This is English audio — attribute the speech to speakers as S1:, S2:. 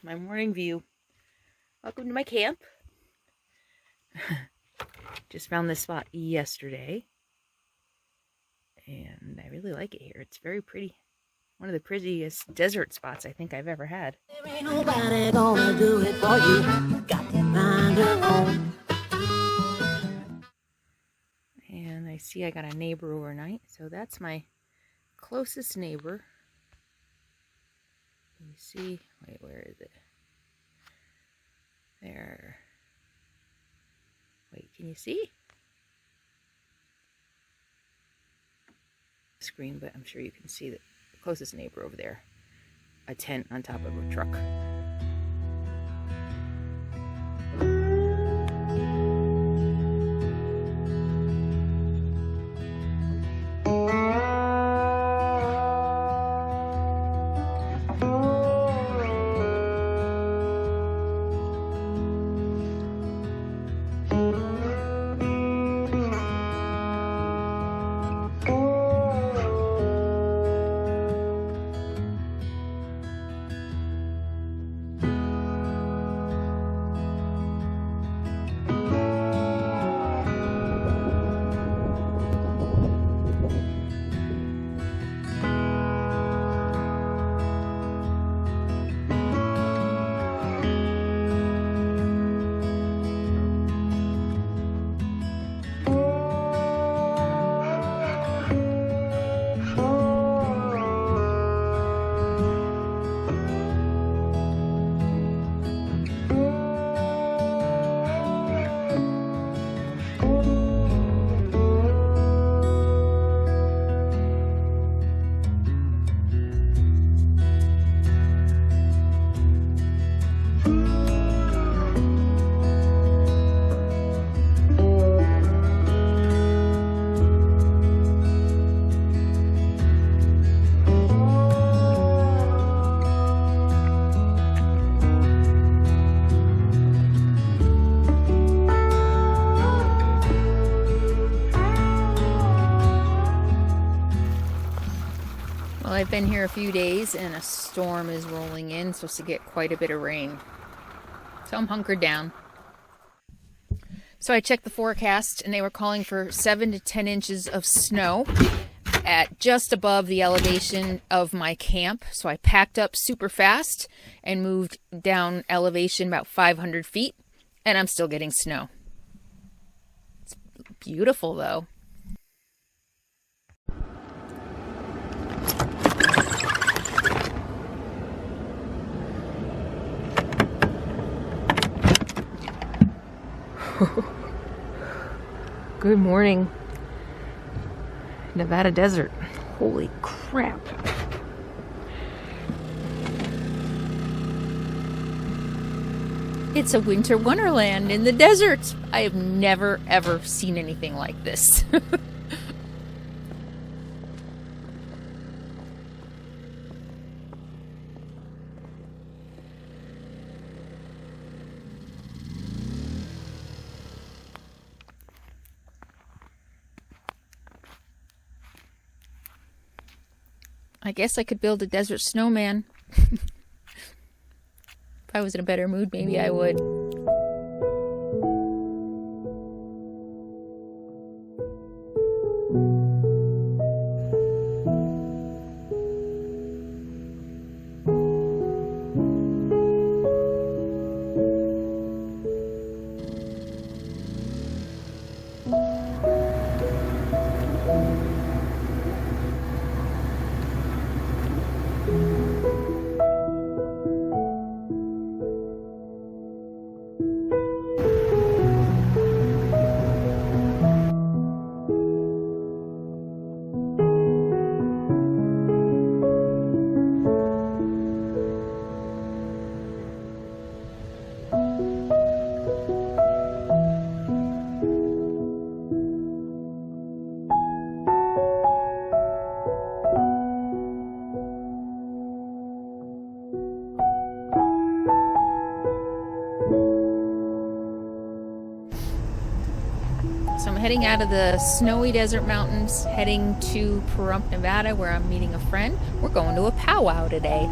S1: my morning view. Welcome to my camp. Just found this spot yesterday, and I really like it here. It's very pretty. One of the prettiest desert spots I think I've ever had.
S2: There ain't nobody gonna do it for you. Got to find your own.
S1: And I see I got a neighbor overnight, so that's my closest neighbor. You see, wait, where is it? There. Wait, can you see? Screen, but I'm sure you can see the closest neighbor over there. A tent on top of a truck. Well, I've been here a few days and a storm is rolling in, supposed to get quite a bit of rain. So I'm hunkered down. So I checked the forecast and they were calling for 7 to 10 inches of snow at just above the elevation of my camp. So I packed up super fast and moved down elevation about 500 feet, and I'm still getting snow. It's beautiful though. Good morning, Nevada desert. Holy crap. It's a winter wonderland in the desert. I have never ever seen anything like this. I guess I could build a desert snowman. If I was in a better mood, maybe I would. So I'm heading out of the snowy desert mountains, heading to Pahrump, Nevada, where I'm meeting a friend. We're going to a powwow today.